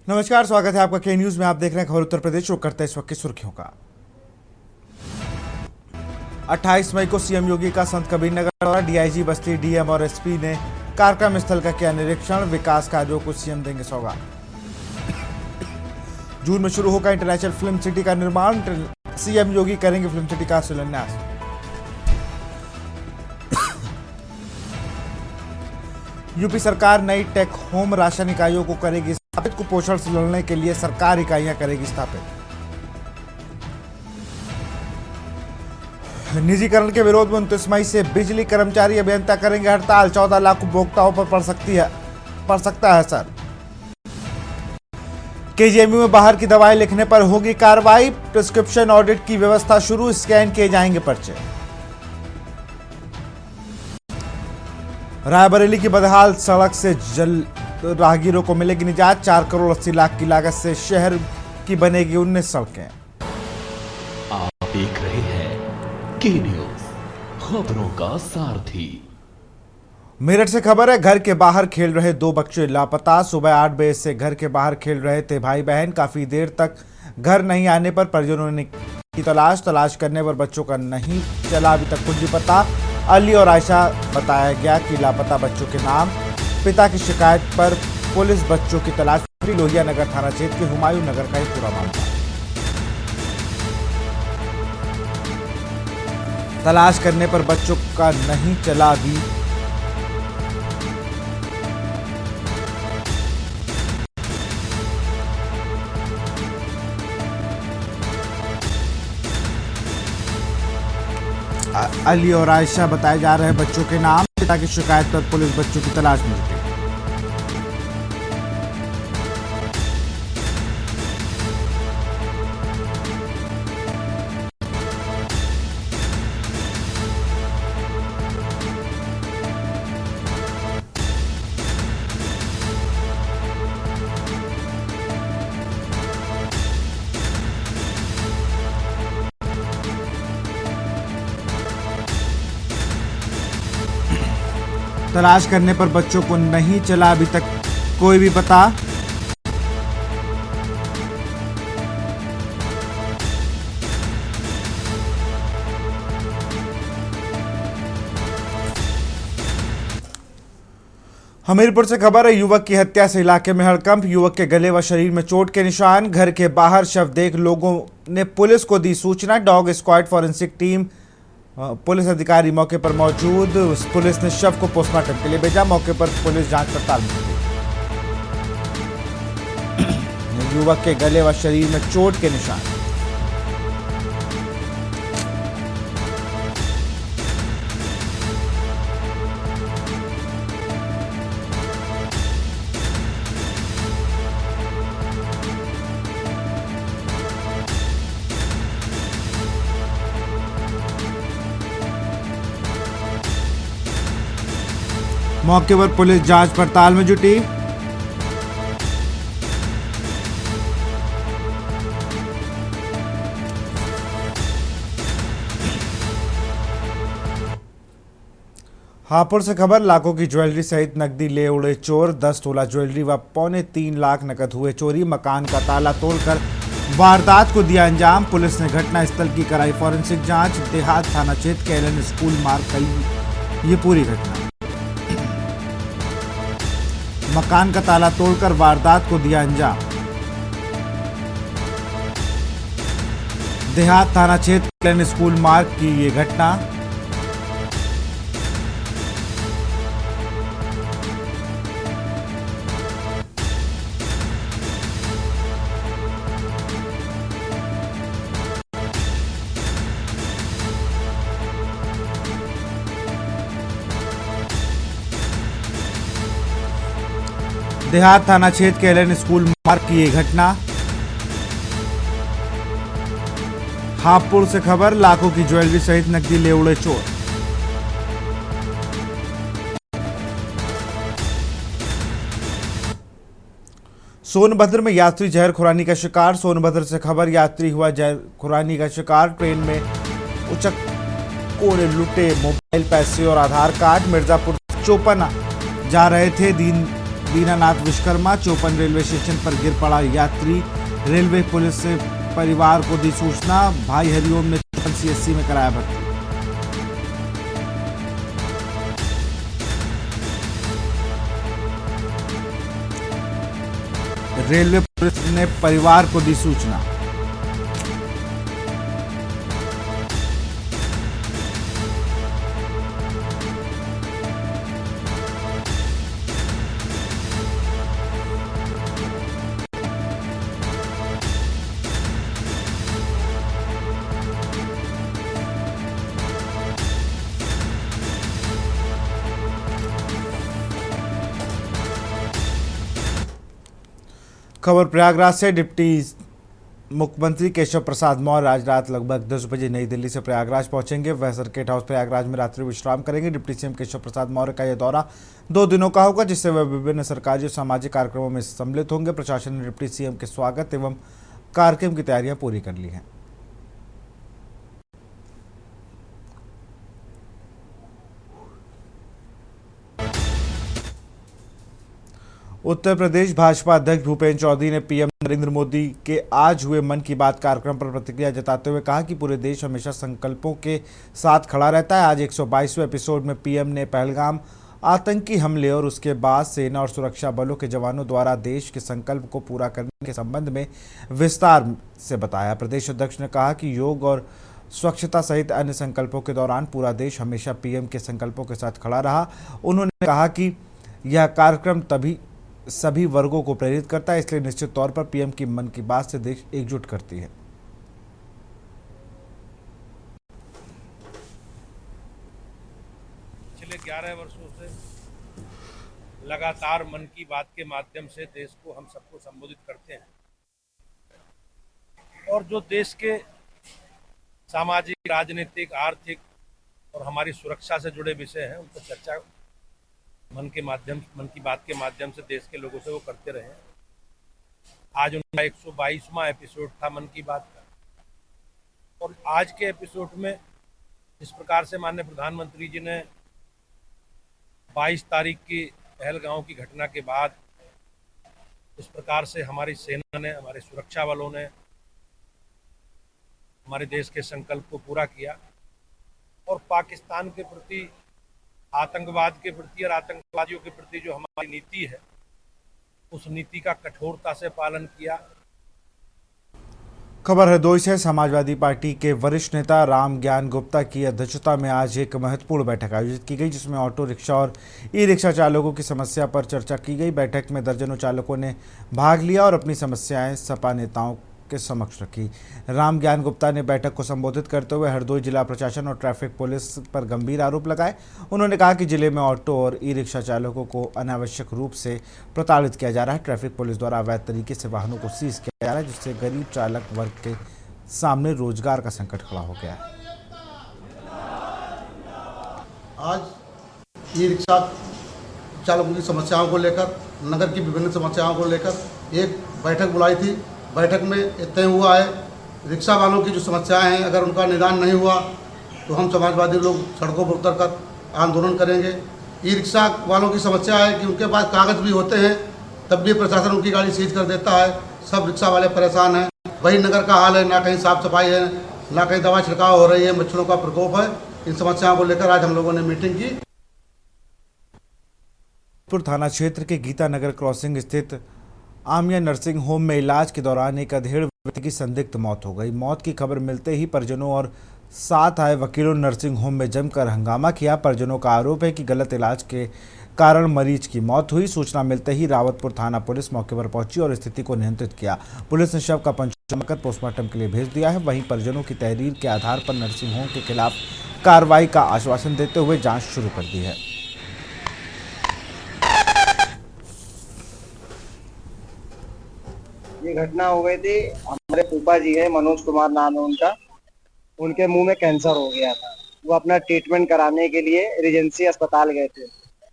नमस्कार, स्वागत है आपका के न्यूज में। आप देख रहे हैं खबर उत्तर प्रदेश। शुरू करते हैं इस वक्त की सुर्खियों का। 28 मई को सीएम योगी का संत कबीरनगर दौरा। डीआईजी बस्ती, डीएम और एसपी ने कार्यक्रम स्थल का किया निरीक्षण। विकास कार्यों को सीएम देंगे सौगात। जून में शुरू होगा इंटरनेशनल फिल्म सिटी का निर्माण। सीएम योगी करेंगे फिल्म सिटी का शिलान्यास। यूपी सरकार नई टेक होम राशन इकाइयों को करेगी स्थापित। कुपोषण से लड़ने के लिए सरकार इकाइयां करेगी स्थापित। निजीकरण के विरोध में 29 मई से बिजली कर्मचारी अभियंता करेंगे हड़ताल। 14 लाख उपभोक्ताओं पर पड़ सकता है असर। केजीएमयू में बाहर की दवाएं लिखने पर होगी कार्रवाई। प्रिस्क्रिप्शन ऑडिट की व्यवस्था शुरू। स्कैन किए जाएंगे पर्चे। रायबरेली की बदहाल सड़क से राहगीरों को मिलेगी निजात। 4 करोड़ 80 लाख की लागत से शहर की बनेगी 19 सड़कें। आप देख रहे हैं के न्यूज, खबरों का सारथी। मेरठ से खबर है, घर के बाहर खेल रहे 2 बच्चे लापता। सुबह 8 बजे से घर के बाहर खेल रहे थे भाई बहन। काफी देर तक घर नहीं आने पर परिजनों ने की तलाश करने पर बच्चों का नहीं चला अभी तक कुछ भी पता। अली और आयशा बताया गया कि लापता बच्चों के नाम। पिता की शिकायत पर पुलिस बच्चों की तलाश में जुटी। लोहिया नगर थाना क्षेत्र के हुमायूं नगर का ही पूरा मामला। तलाश करने पर बच्चों का नहीं चला अभी। अली और आयशा बताए जा रहे हैं बच्चों के नाम। पिता की शिकायत पर पुलिस बच्चों की तलाश में जुटी। तलाश करने पर बच्चों को नहीं चला अभी तक कोई भी पता। हमीरपुर से खबर है, युवक की हत्या से इलाके में हड़कंप। युवक के गले व शरीर में चोट के निशान। घर के बाहर शव देख लोगों ने पुलिस को दी सूचना। Dog squad forensic team police अधिकारी मौके पर मौजूद। पुलिस ने शव को पोस्टमार्टम के लिए भेजा। मौके पर पुलिस जांच पड़ताल में जुटी। युवक के गले व शरीर में चोट के निशान। मौके पर पुलिस जांच पड़ताल में जुटी। हापुड़ से खबर, लाखों की ज्वेलरी सहित नकदी ले उड़े चोर। 10 तोला ज्वेलरी व 2.25 लाख नकद हुए चोरी। मकान का ताला तोड़कर वारदात को दिया अंजाम। पुलिस ने घटना स्थल की कराई फॉरेंसिक जांच। देहात थाना क्षेत्र के एलन स्कूल मार्ग कई ये पूरी घटना। मकान का ताला तोड़कर वारदात को दिया अंजाम। देहात थाना क्षेत्र एलन स्कूल मार्ग की ये घटना। देहात थाना क्षेत्र के एलन स्कूल मार्ग की ये घटना। हापुड़ से खबर, लाखों की ज्वेलरी सहित नकदी ले उड़े चोर। सोनभद्र में यात्री जहर खुरानी का शिकार। सोनभद्र से खबर, यात्री हुआ जहर खुरानी का शिकार। ट्रेन में उचक्कों ने लूटे मोबाइल, पैसे और आधार कार्ड। मिर्जापुर चौपन जा रहे थे। दीनानाथ विश्वकर्मा चौपन रेलवे स्टेशन पर गिर पड़ा यात्री। रेलवे पुलिस से परिवार को दी सूचना। भाई हरिओम ने चौपन सीएससी में कराया भर्ती। रेलवे पुलिस ने परिवार को दी सूचना। खबर प्रयागराज से। डिप्टी मुख्यमंत्री केशव प्रसाद मौर्य आज रात लगभग 10 बजे नई दिल्ली से प्रयागराज पहुंचेंगे। वह सर्किट हाउस प्रयागराज में रात्रि विश्राम करेंगे। डिप्टी सीएम केशव प्रसाद मौर्य का यह दौरा 2 दिनों का होगा, जिससे वह विभिन्न सरकारी और सामाजिक कार्यक्रमों में सम्मिलित होंगे। प्रशासन ने डिप्टी सीएम के स्वागत एवं कार्यक्रम की तैयारियां पूरी कर ली हैं। उत्तर प्रदेश भाजपा अध्यक्ष भूपेंद्र चौधरी ने पीएम नरेंद्र मोदी के आज हुए मन की बात कार्यक्रम पर प्रतिक्रिया जताते हुए कहा कि पूरे देश हमेशा संकल्पों के साथ खड़ा रहता है। आज 122वें एपिसोड में पीएम ने पहलगाम आतंकी हमले और उसके बाद सेना और सुरक्षा बलों के जवानों द्वारा देश के संकल्प को पूरा करने के संबंध में विस्तार से बताया। प्रदेश अध्यक्ष ने कहा कि योग और स्वच्छता सहित अन्य संकल्पों के दौरान पूरा देश हमेशा पीएम के संकल्पों के साथ खड़ा रहा। उन्होंने कहा कि यह कार्यक्रम सभी वर्गों को प्रेरित करता है, इसलिए निश्चित तौर पर पीएम की मन की बात से देश एकजुट करती है। पिछले 11 वर्षों से लगातार मन की बात के माध्यम से देश को हम सबको संबोधित करते हैं और जो देश के सामाजिक, राजनीतिक, आर्थिक और हमारी सुरक्षा से जुड़े विषय हैं उन पर चर्चा मन की बात के माध्यम से देश के लोगों से वो करते रहे। आज उनका 122वां एपिसोड था मन की बात का और आज के एपिसोड में जिस प्रकार से माननीय प्रधानमंत्री जी ने 22 तारीख की पहलगांव की घटना के बाद इस प्रकार से हमारी सेना ने, हमारे सुरक्षा बलों ने हमारे देश के संकल्प को पूरा किया और पाकिस्तान के प्रति, आतंकवाद के प्रति और आतंकवादियों के प्रति जो हमारी नीति है उस नीति का कठोरता से पालन किया। खबर हरदोई से। समाजवादी पार्टी के वरिष्ठ नेता राम ज्ञान गुप्ता की अध्यक्षता में आज एक महत्वपूर्ण बैठक आयोजित की गई, जिसमें ऑटो रिक्शा और ई रिक्शा चालकों की समस्या पर चर्चा की गई। बैठक में दर्जनों चालकों ने भाग लिया और अपनी समस्याएं सपा नेताओं के समक्ष रखी। राम ज्ञान गुप्ता ने बैठक को संबोधित करते हुए हरदोई जिला प्रशासन और ट्रैफिक पुलिस पर गंभीर आरोप लगाए। उन्होंने कहा कि जिले में ऑटो और ई रिक्शा चालकों को अनावश्यक रूप से प्रताड़ित किया जा रहा है। ट्रैफिक पुलिस द्वारा अवैध तरीके से वाहनों को सीज किया जा रहा है, जिससे गरीब चालक वर्ग के सामने रोजगार का संकट खड़ा हो गया है। आज ई रिक्शा चालकों की समस्याओं को लेकर, नगर की विभिन्न समस्याओं को लेकर एक बैठक बुलाई थी। बैठक में तय हुआ है रिक्शा वालों की जो समस्याएं हैं, अगर उनका निदान नहीं हुआ तो हम समाजवादी लोग सड़कों पर उतरकर आंदोलन करेंगे। ई रिक्शा वालों की समस्या है कि उनके पास कागज़ भी होते हैं तब भी प्रशासन उनकी गाड़ी सीज कर देता है। सब रिक्शा वाले परेशान हैं। वही नगर का हाल है, ना कहीं साफ सफाई है, ना कहीं दवा छिड़काव हो रही है, मच्छरों का प्रकोप है। इन समस्याओं को लेकर आज हम लोगों ने मीटिंग की। थाना क्षेत्र के गीता नगर क्रॉसिंग स्थित आमिया नर्सिंग होम में इलाज के दौरान एक अधेड़ व्यक्ति की संदिग्ध मौत हो गई। मौत की खबर मिलते ही परिजनों और साथ आए वकीलों ने नर्सिंग होम में जमकर हंगामा किया। परिजनों का आरोप है कि गलत इलाज के कारण मरीज की मौत हुई। सूचना मिलते ही रावतपुर थाना पुलिस मौके पर पहुंची और स्थिति को नियंत्रित किया। पुलिस ने शव का पंचनामा कर पोस्टमार्टम के लिए भेज दिया है। वहीं परिजनों की तहरीर के आधार पर नर्सिंग होम के खिलाफ कार्रवाई का आश्वासन देते हुए जाँच शुरू कर दी है। ये घटना हो गई थी, हमारे फूफा जी है, मनोज कुमार नाम है उनका। उनके मुंह में कैंसर हो गया था। वो अपना ट्रीटमेंट कराने के लिए रिजेंसी अस्पताल गए थे।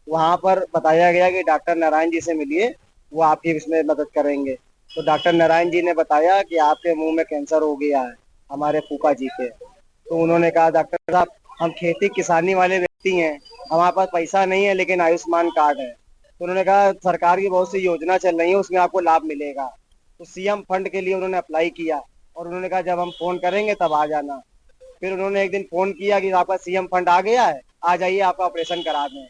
वहां पर बताया गया कि डॉक्टर नारायण जी से मिलिए, वो आपकी इसमें मदद करेंगे। तो डॉक्टर नारायण जी ने बताया कि आपके मुंह में कैंसर हो गया है हमारे फूफा जी के। तो उन्होंने कहा डॉक्टर साहब हम खेती किसानी वाले व्यक्ति हैं, हमारे पास पैसा नहीं है लेकिन आयुष्मान कार्ड है, तो उन्होंने कहा सरकार की बहुत सी योजना चल रही है, उसमें आपको लाभ मिलेगा। तो सीएम फंड के लिए उन्होंने अप्लाई किया और उन्होंने कहा जब हम फोन करेंगे तब आ जाना। फिर उन्होंने एक दिन फोन किया कि आपका सीएम फंड आ गया है, आ जाइए आपका ऑपरेशन करा दें।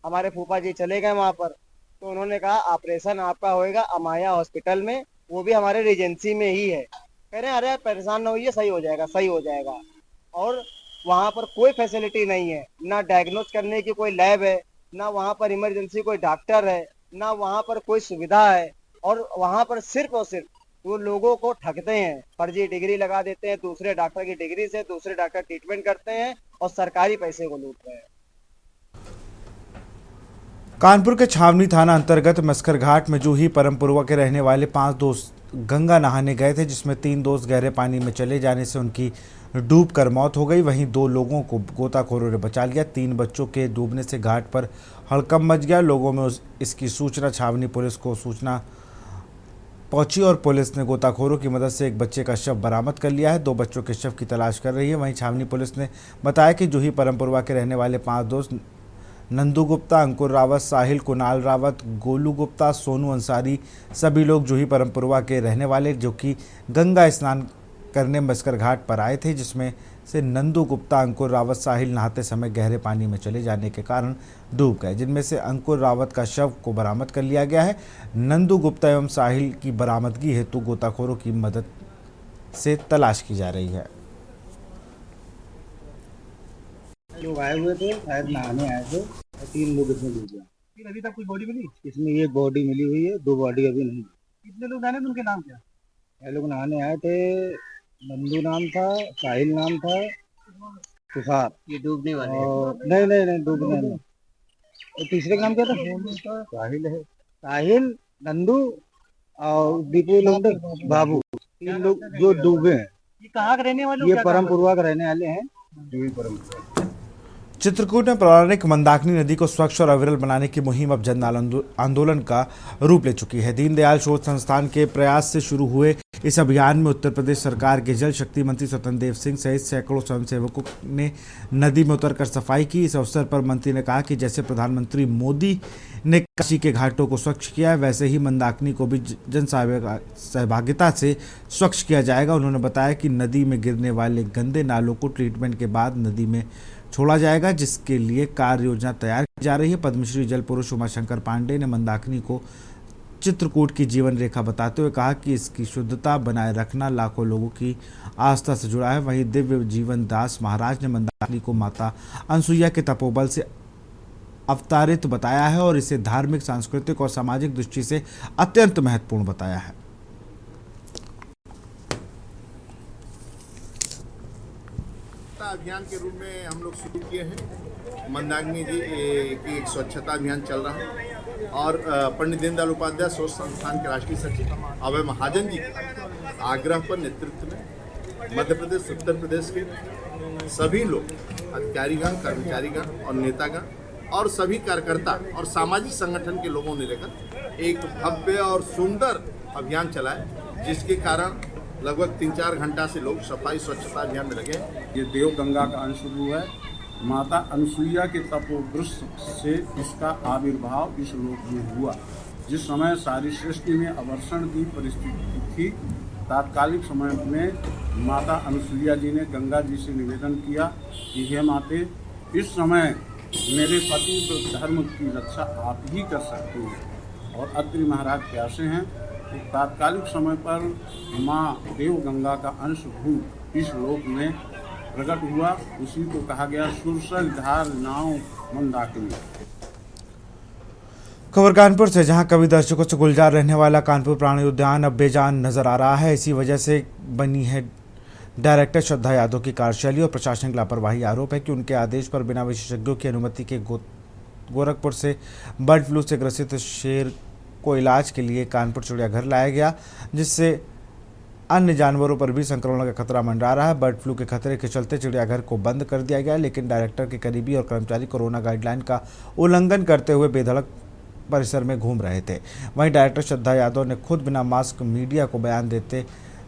हमारे फूफा जी चले गए वहां पर, तो उन्होंने कहा ऑपरेशन आपका होएगा अमाया हॉस्पिटल में, वो भी हमारे रिजेंसी में ही है। कह रहे हैं अरे परेशान न होइए, सही हो जाएगा सही हो जाएगा। और वहां पर कोई फैसिलिटी नहीं है, ना डायग्नोस करने की कोई लैब है, ना वहां पर इमरजेंसी कोई डॉक्टर है, ना वहां पर कोई सुविधा है। और वहां पर सिर्फ और सिर्फ वो लोगों को ठगते हैं, फर्जी डिग्री लगा देते हैं, दूसरे डॉक्टर की डिग्री से दूसरे डॉक्टर ट्रीटमेंट करते हैं और सरकारी पैसे को लूट रहे हैं। कानपुर के छावनी थाना अंतर्गत मस्कर घाट में जूही परमपुरवा के रहने वाले 5 दोस्त गंगा नहाने गए थे, जिसमें 3 दोस्त गहरे पानी में चले जाने से उनकी डूबकर मौत हो गई। वहीं 2 लोगों को गोताखोरों ने बचा लिया। 3 बच्चों के डूबने से घाट पर हड़कंप मच गया। लोगों में इसकी सूचना छावनी पुलिस को सूचना पहुंची और पुलिस ने गोताखोरों की मदद से एक बच्चे का शव बरामद कर लिया है। 2 बच्चों के शव की तलाश कर रही है। वहीं छावनी पुलिस ने बताया कि जूही परमपुरवा के रहने वाले 5 दोस्त नंदू गुप्ता, अंकुर रावत, साहिल, कुणाल रावत, गोलू गुप्ता, सोनू अंसारी सभी लोग जूही परमपुरवा के रहने वाले जो कि गंगा स्नान करने मस्कर घाट पर आए थे, जिसमें से नंदू गुप्ता, अंकुर रावत, साहिल नहाते समय गहरे पानी में चले जाने के कारण डूब गए, जिनमें से अंकुर रावत का शव को बरामद कर लिया गया है। नंदू गुप्ता एवं साहिल की बरामदगी हेतु गोताखोरों की मदद से तलाश की जा रही है। लोग आए हुए थे, शायद नहाने आए थे और 3 लोग इसमें डूब गए। अभी तक कोई बॉडी मिली? इसमें एक बॉडी मिली हुई है, 2 बॉडी अभी नहीं। कितने लोग जाने थे, उनके नाम क्या? ये लोग नहाने आए थे, नंदू नाम था, साहिल नाम था, तुषार। ये डूबने वाले और नहीं डूबने नहीं। और तीसरे का नाम क्या था? साहिल है। साहिल, नंदू और दीपू लोंडे, बाबू। 3 लोग जो डूबे हैं। ये कहाँ के रहने वाले? ये परमपुरवा के रहने वाले हैं। चित्रकूट में पौराणिक मंदाकिनी नदी को स्वच्छ और अविरल बनाने की मुहिम अब जन आंदोलन का रूप ले चुकी है। दीनदयाल शोध संस्थान के प्रयास से शुरू हुए इस अभियान में उत्तर प्रदेश सरकार के जल शक्ति मंत्री स्वतंत्र देव सिंह सहित सैकड़ों स्वयंसेवकों ने नदी में उतरकर सफाई की। इस अवसर पर मंत्री ने कहा कि जैसे प्रधानमंत्री मोदी ने काशी के घाटों को स्वच्छ किया है, वैसे ही मंदाकिनी को भी जन सहभागिता से स्वच्छ किया जाएगा। उन्होंने बताया कि नदी में गिरने वाले गंदे नालों को ट्रीटमेंट के बाद नदी में छोड़ा जाएगा, जिसके लिए कार्य योजना तैयार की जा रही है। पद्मश्री जल पुरुष उमाशंकर पांडे ने मंदाकिनी को चित्रकूट की जीवन रेखा बताते हुए कहा कि इसकी शुद्धता बनाए रखना लाखों लोगों की आस्था से जुड़ा है। वहीं दिव्य जीवन दास महाराज ने मंदाकिनी को माता अनसुईया के तपोबल से अवतारित बताया है और इसे धार्मिक, सांस्कृतिक और सामाजिक दृष्टि से अत्यंत महत्वपूर्ण बताया है। अभियान के रूप में हम लोग शुरू किए हैं। मंदाकिनी जी की एक स्वच्छता अभियान चल रहा है और पंडित दीनदयाल उपाध्याय शोध संस्थान के राष्ट्रीय सचिव अभय महाजन जी के आग्रह पर नेतृत्व में मध्य प्रदेश, उत्तर प्रदेश के सभी लोग, अधिकारीगण, कर्मचारीगण और नेतागण और सभी कार्यकर्ता और सामाजिक संगठन के लोगों ने लेकर एक भव्य और सुंदर अभियान चलाए, जिसके कारण लगभग 3-4 घंटा से लोग सफाई स्वच्छता अभियान में लगे। ये देव गंगा का अंश है। माता अनसुईया के तपोवृक्ष से इसका आविर्भाव इस लोक में हुआ। जिस समय सारी सृष्टि में अवर्षण की परिस्थिति थी, तात्कालिक समय में माता अनसुईया जी ने गंगा जी से निवेदन किया कि हे माते, इस समय मेरे पति तो धर्म की रक्षा आप ही कर सकते हैं। और अत्रि महाराज प्यासे हैं। तो तात्कालिक समय पर माँ देव गंगा का अंश भूत इस लोक में प्रकट हुआ। उसी को कहा गया सुरसल धार नाव मंदाकिनी। खबर कानपुर से, जहां कभी दर्शकों से गुलजार रहने वाला कानपुर प्राणी उद्यान अब बेजान नजर आ रहा है। इसी वजह से बनी है डायरेक्टर श्रद्धा यादव की कार्यशैली और प्रशासनिक लापरवाही। आरोप है कि उनके आदेश पर बिना विशेषज्ञों की अनुमति के गोरखपुर से बर्ड फ्लू से ग्रसित शेर को इलाज के लिए कानपुर चिड़ियाघर लाया गया, जिससे अन्य जानवरों पर भी संक्रमण का खतरा मंडरा रहा है। बर्ड फ्लू के खतरे के चलते चिड़ियाघर को बंद कर दिया गया, लेकिन डायरेक्टर के करीबी और कर्मचारी कोरोना गाइडलाइन का उल्लंघन करते हुए बेधड़क परिसर में घूम रहे थे। वहीं डायरेक्टर श्रद्धा यादव ने खुद बिना मास्क मीडिया को बयान देते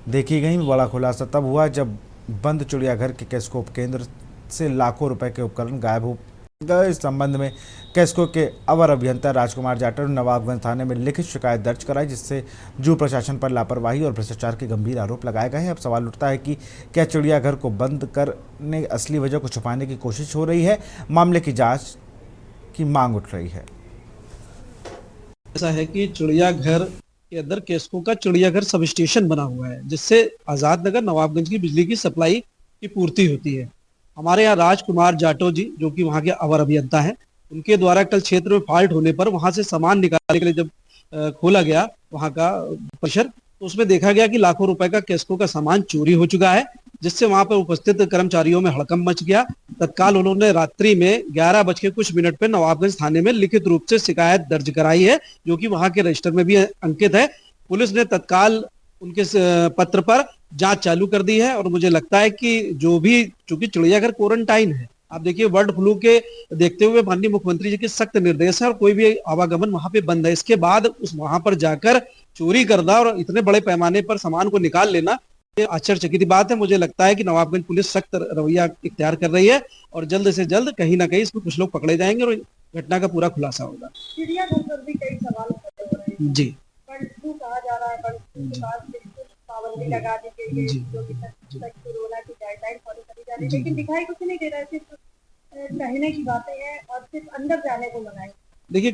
देखी गई। बड़ा खुलासा तब हुआ जब बंद चिड़ियाघर के कैस्कोप केंद्र से लाखों रुपए के उपकरण गायब हो इस संबंध में कैस्को के अवर अभियंता राजकुमार जाटव ने नवाबगंज थाने में लिखित शिकायत दर्ज कराई, जिससे जू प्रशासन पर लापरवाही और भ्रष्टाचार के गंभीर आरोप लगाए गए हैं। अब सवाल उठता है कि क्या चिड़ियाघर को बंद करने असली वजह को छुपाने की कोशिश हो रही है। मामले की जांच की मांग उठ रही है। ऐसा है कि चिड़ियाघर के अंदर कैस्को का चिड़ियाघर सब स्टेशन बना हुआ है, जिससे आजाद नगर नवाबगंज की बिजली की सप्लाई की पूर्ति होती है। हमारे यहाँ राजकुमार जाटव जी, जो कि वहाँ के अवर अभियंता हैं, उनके द्वारा कल क्षेत्र में फॉल्ट होने पर वहां से सामान निकालने के लिए जब खोला गया वहां का परिसर, तो उसमें देखा गया कि लाखों रुपए का कैस्को का सामान चोरी हो चुका है, जिससे वहां पर उपस्थित कर्मचारियों में हड़कंप मच गया। तत्काल उन्होंने रात्रि में 11:00 पे नवाबगंज थाने में लिखित रूप से शिकायत दर्ज कराई है, जो कि वहां के रजिस्टर में भी अंकित है। पुलिस ने तत्काल उनके पत्र पर जांच चालू कर दी है और मुझे लगता है कि जो भी, चूंकि चिड़ियाघर क्वारंटाइन है, आप देखिए बर्ड फ्लू के देखते हुए माननीय मुख्यमंत्री जी के सख्त निर्देश है और कोई भी आवागमन वहां पे बंद है। इसके बाद उस वहां पर जाकर चोरी करना और इतने बड़े पैमाने पर सामान को निकाल लेना, ये आश्चर्यचकित बात है। मुझे लगता है कि नवाबगंज पुलिस सख्त रवैया इख्तियार कर रही है और जल्द से जल्द कहीं ना कहीं इसमें कुछ लोग पकड़े जाएंगे और घटना का पूरा खुलासा होगा। चिड़ियाघर पर भी कई सवाल खड़े हो रहे हैं। जी, बर्ड फ्लू कहा जा रहा है, बर्ड फ्लू के बाद बिल्कुल पाबंदी लगा दी गई है, जो कि कोरोना की गाइडलाइन फॉलो करी जा रही है, लेकिन दिखाई कुछ नहीं दे रहा है। सिर्फ कहने की बातें हैं और सिर्फ अंदर जाने को मनाई। देखिए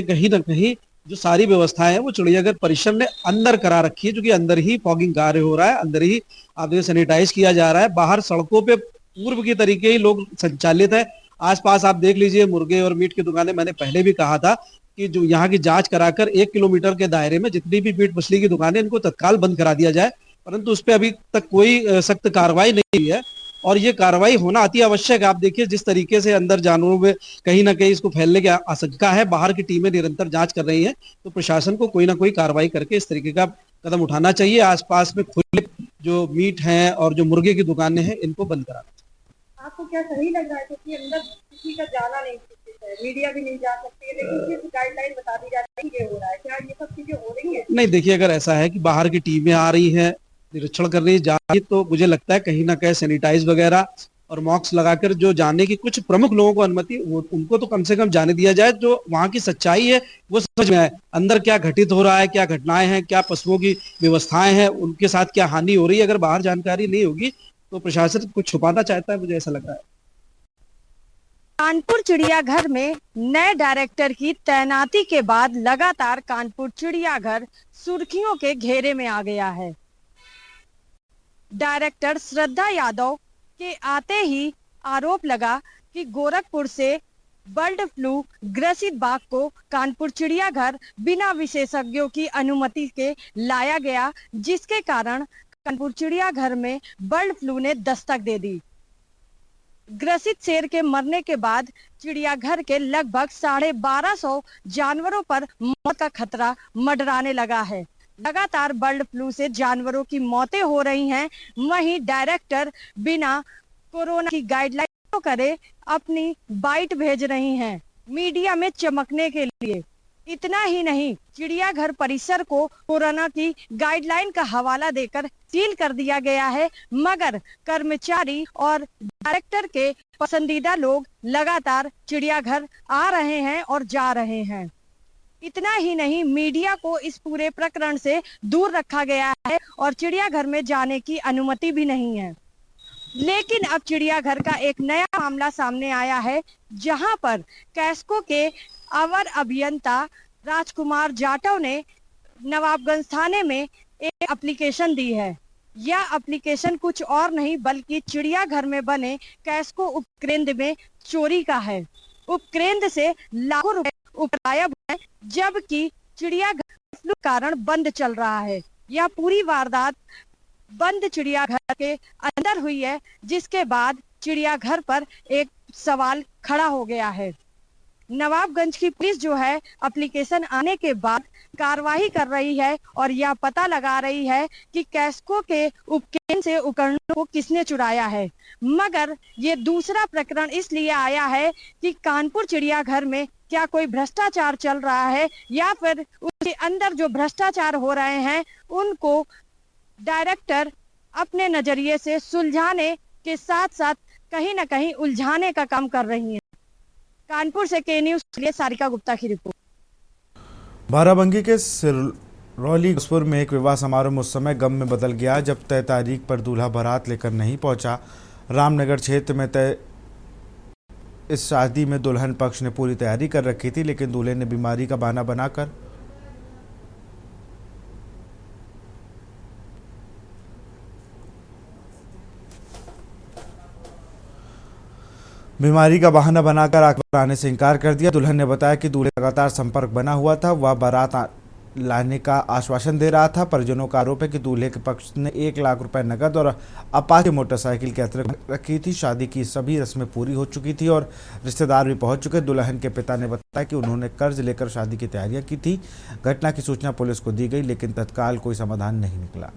कहीं ना कहीं जो सारी व्यवस्थाएं हैं वो चिड़ियाघर परिसर ने अंदर करा रखी है, जो कि अंदर ही फॉगिंग कार्य हो रहा है, अंदर ही आप देखिए सैनिटाइज किया जा रहा है। बाहर सड़कों पे पूर्व के तरीके ही लोग संचालित है। आसपास आप देख लीजिए मुर्गे और मीट की दुकानें, मैंने पहले भी कहा था कि जो यहाँ की जांच कराकर 1 किलोमीटर के दायरे में जितनी भी मीट मछली की दुकानें, इनको तत्काल बंद करा दिया जाए, परंतु उस पर अभी तक कोई सख्त कार्रवाई नहीं हुई है और ये कार्रवाई होना अति आवश्यक है। आप देखिए जिस तरीके से अंदर जानवरों में कहीं ना कहीं इसको फैलने की आशंका है, बाहर की टीमें निरंतर जांच कर रही हैं, तो प्रशासन को कोई ना कोई कार्रवाई करके इस तरीके का कदम उठाना चाहिए। आसपास में खुले जो मीट हैं और जो मुर्गे की दुकानें हैं, इनको बंद कराना। आपको क्या सही लग रहा है, क्योंकि अंदर किसी का जाना नहीं है, मीडिया भी नहीं जा सकती है, लेकिन सिर्फ गाइडलाइन बता दी जाती है, ये हो रहा है, क्या ये सब चीजें हो रही है? नहीं, देखिए अगर ऐसा है कि बाहर की टीमें आ रही है, निरीक्षण कर रही जा रही, तो मुझे लगता है कहीं ना कहीं सैनिटाइज वगैरह और मॉक्स लगाकर जो जाने की कुछ प्रमुख लोगों को अनुमति, उनको तो कम से कम जाने दिया जाए, जो वहां की सच्चाई है वो समझ में आए, अंदर क्या घटित हो रहा है, क्या घटनाएं हैं, क्या पशुओं की व्यवस्थाएं हैं, उनके साथ क्या हानि हो रही है। अगर बाहर जानकारी नहीं होगी तो प्रशासन कुछ छुपाना चाहता है, मुझे ऐसा लग रहा है। कानपुर चिड़ियाघर में नए डायरेक्टर की तैनाती के बाद लगातार कानपुर चिड़ियाघर सुर्खियों के घेरे में आ गया है। डायरेक्टर श्रद्धा यादव के आते ही आरोप लगा कि गोरखपुर से बर्ड फ्लू ग्रसित बाघ को कानपुर चिड़ियाघर बिना विशेषज्ञों की अनुमति के लाया गया, जिसके कारण कानपुर चिड़ियाघर में बर्ड फ्लू ने दस्तक दे दी। ग्रसित शेर के मरने के बाद चिड़ियाघर के लगभग 1250 जानवरों पर मौत का खतरा मंडराने लगा है। लगातार बर्ड फ्लू से जानवरों की मौतें हो रही हैं, वहीं डायरेक्टर बिना कोरोना की गाइडलाइन करे अपनी बाइट भेज रही हैं मीडिया में चमकने के लिए। इतना ही नहीं, चिड़ियाघर परिसर को कोरोना की गाइडलाइन का हवाला देकर सील कर दिया गया है, मगर कर्मचारी और डायरेक्टर के पसंदीदा लोग लगातार चिड़ियाघर आ रहे हैं और जा रहे हैं। इतना ही नहीं, मीडिया को इस पूरे प्रकरण से दूर रखा गया है और चिड़ियाघर में जाने की अनुमति भी नहीं है। लेकिन अब चिड़ियाघर का एक नया मामला सामने आया है, जहां पर कैस्को के अवर अभियंता राजकुमार जाटव ने नवाबगंज थाने में एक एप्लीकेशन दी है। यह एप्लीकेशन कुछ और नहीं बल्कि चिड़ियाघर में बने कैस्को उपकेंद्र में चोरी का है। उपकेंद्र से लाखों रुपए गायब है, जबकि चिड़ियाघर कारण बंद चल रहा है। यह पूरी वारदात बंद चिड़ियाघर के अंदर हुई है, जिसके बाद चिड़ियाघर पर एक सवाल खड़ा हो गया है। नवाबगंज की पुलिस जो है एप्लीकेशन आने के बाद कार्रवाई कर रही है और यह पता लगा रही है कि कैस्को के उपकेंद्र से उपकरणों को किसने चुराया है। मगर ये दूसरा प्रकरण इसलिए आया है कि कानपुर चिड़ियाघर में क्या कोई भ्रष्टाचार चल रहा है या फिर उसके अंदर जो भ्रष्टाचार हो रहे हैं उनको डायरेक्टर अपने नजरिए से सुलझाने के साथ साथ कहीं न कहीं उलझाने का काम कर रही हैं। कानपुर से के न्यूज़ के लिए सारिका गुप्ता की रिपोर्ट। बाराबंकी के सिरौली घोसपुर में एक विवाह समारोह में उस समय गम में बदल गया जब तय तारीख पर दूल्हा बारात लेकर नहीं पहुंचा। रामनगर क्षेत्र में तय इस शादी में दुल्हन पक्ष ने पूरी तैयारी कर रखी थी, लेकिन दूल्हे ने बीमारी का बहाना बनाकर आकर आने से इनकार कर दिया। दुल्हन ने बताया कि दूल्हे लगातार संपर्क बना हुआ था, वह बारात लाने का आश्वासन दे रहा था। परिजनों का आरोप है कि दूल्हे के पक्ष ने 1 लाख रुपए नकद और अपाचे मोटरसाइकिल के अतिरिक्त रखी थी। शादी की सभी रस्में पूरी हो चुकी थी और रिश्तेदार भी पहुंच चुके। दुल्हन के पिता ने बताया कि उन्होंने कर्ज लेकर शादी की तैयारियां की थी। घटना की सूचना पुलिस को दी गई, लेकिन तत्काल कोई समाधान नहीं निकला।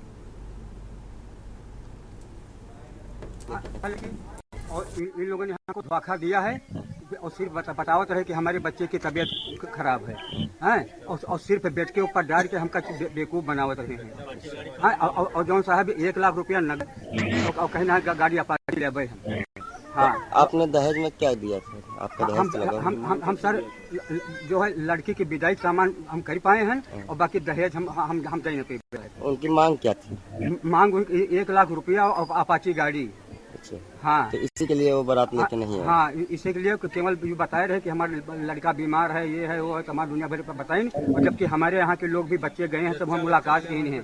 और इन लोगों ने हमको धोखा दिया है और सिर्फ बतावत रहे कि हमारे बच्चे की तबीयत खराब है, हैं? और सिर्फ बेड के ऊपर डाल के हमका बेवकूफ़ बनावत रहे हैं, हाँ? और जौन साहब 1 लाख रुपया नगद और कहीं ना गाड़ी अपाची ले आए हैं। हाँ, आपने दहेज में क्या दिया था? आपका दहेज लगा? हम सर जो है लड़की की विदाई सामान हम कर पाए हैं और बाकी दहेज हम दे नहीं पाए। उनकी मांग क्या थी? मांग 1 लाख रुपया और अपाची गाड़ी। हाँ, तो इसी के लिए वो बारात लेके नहीं आए? हाँ, इसी के लिए केवल बताए रहे कि हमारा लड़का बीमार है, ये है वो है, हमारी दुनिया भर पर बताए नहीं। और जबकि हमारे यहाँ के लोग भी बच्चे गए हैं, सब हम मुलाकात किए हैं।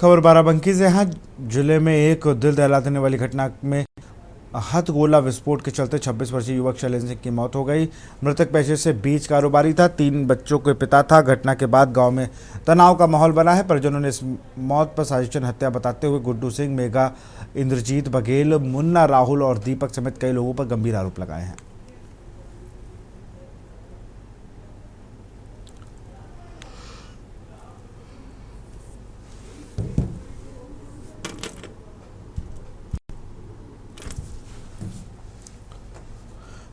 खबर बाराबंकी से। यहाँ जिले में एक दिल दहला देने वाली घटना में हथगोला विस्फोट के चलते 26 वर्षीय युवक शैलेंद्र सिंह की मौत हो गई। मृतक पेशे से बीज कारोबारी था, 3 बच्चों के पिता था। घटना के बाद गांव में तनाव का माहौल बना है। परिजनों ने इस मौत पर साजिशन हत्या बताते हुए गुड्डू सिंह, मेघा, इंद्रजीत बघेल, मुन्ना, राहुल और दीपक समेत कई लोगों पर गंभीर आरोप लगाए हैं।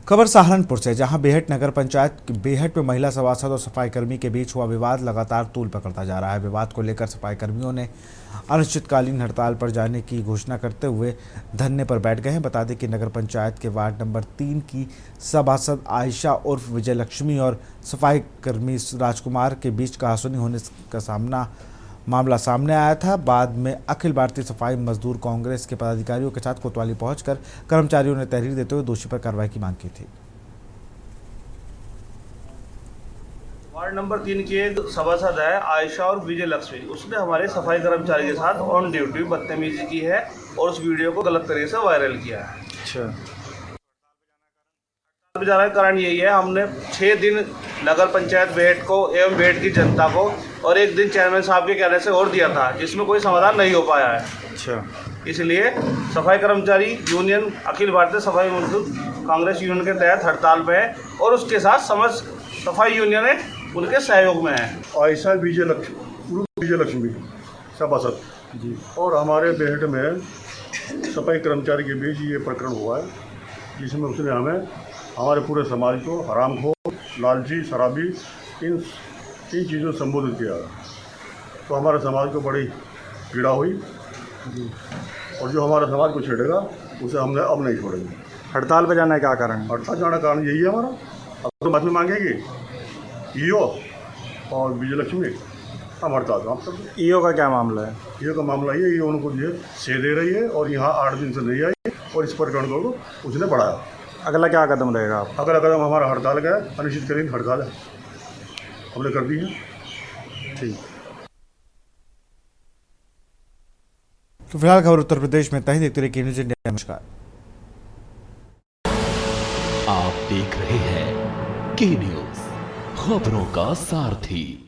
खबर सहारनपुर से, जहां बेहट नगर पंचायत बेहट में महिला सभासद और सफाई कर्मी के बीच हुआ विवाद लगातार तूल पकड़ता जा रहा है। विवाद को लेकर सफाई कर्मियों ने अनिश्चितकालीन हड़ताल पर जाने की घोषणा करते हुए धरने पर बैठ गए हैं। बता दें कि नगर पंचायत के वार्ड नंबर 3 की सभासद आयशा उर्फ विजय लक्ष्मी और सफाई कर्मी राजकुमार के बीच कहासुनी होने का मामला सामने आया था। बाद में अखिल भारतीय सफाई मजदूर कांग्रेस के पदाधिकारियों के साथ कोतवाली पहुंचकर कर्मचारियों ने तहरीर देते हुए दोषी पर कार्रवाई की मांग की थी। वार्ड नंबर 3 की एक सभासद है आयशा और विजय लक्ष्मी, उसने हमारे सफाई कर्मचारी के साथ ऑन ड्यूटी बदतमीजी की है और उस वीडियो को गलत तरीके से वायरल किया है। अच्छा, जाने का कारण यही है, हमने 6 दिन नगर पंचायत बेहट को एवं बेहट की जनता को और 1 दिन चेयरमैन साहब के कहने से और दिया था, जिसमें कोई समाधान नहीं हो पाया है। अच्छा, इसलिए सफाई कर्मचारी यूनियन अखिल भारतीय सफाई मजदूर कांग्रेस यूनियन के तहत हड़ताल पे है और उसके साथ समस्त सफाई यूनियन उनके सहयोग में है। आयशा विजय लक्ष्मी सभासद जी और हमारे बेहट में सफाई कर्मचारी के बीच ये प्रकरण हुआ है, जिसमें उसने हमें हमारे पूरे समाज को हरामखोर, लालची, शराबी इन चीज़ों से संबोधित किया। तो हमारे समाज को बड़ी पीड़ा हुई और जो हमारे समाज को छेड़ेगा उसे हमने अब नहीं छोड़ेंगे। हड़ताल पे जाने का कारण? हड़ताल जाने का कारण यही है हमारा। अब तो माफी मांगेगी ईओ और विजय लक्ष्मी, हम हड़ताल समाप्त कर दें। ईओ का क्या मामला है? ईओ का मामला ये ईओ उनको ये से दे रही है और यहाँ 8 दिन से नहीं आई और इस प्रकरण को उसने बढ़ाया। अगला क्या कदम रहेगा आप? अगला कदम हमारा हड़ताल का है, अनिश्चितकालीन हड़ताल है, हमने कर दी है। ठीक। तो फिलहाल खबर उत्तर प्रदेश में तय। देखते रहिए न्यूज़ इंडिया। नमस्कार। आप देख रहे हैं के न्यूज़, खबरों का सारथी।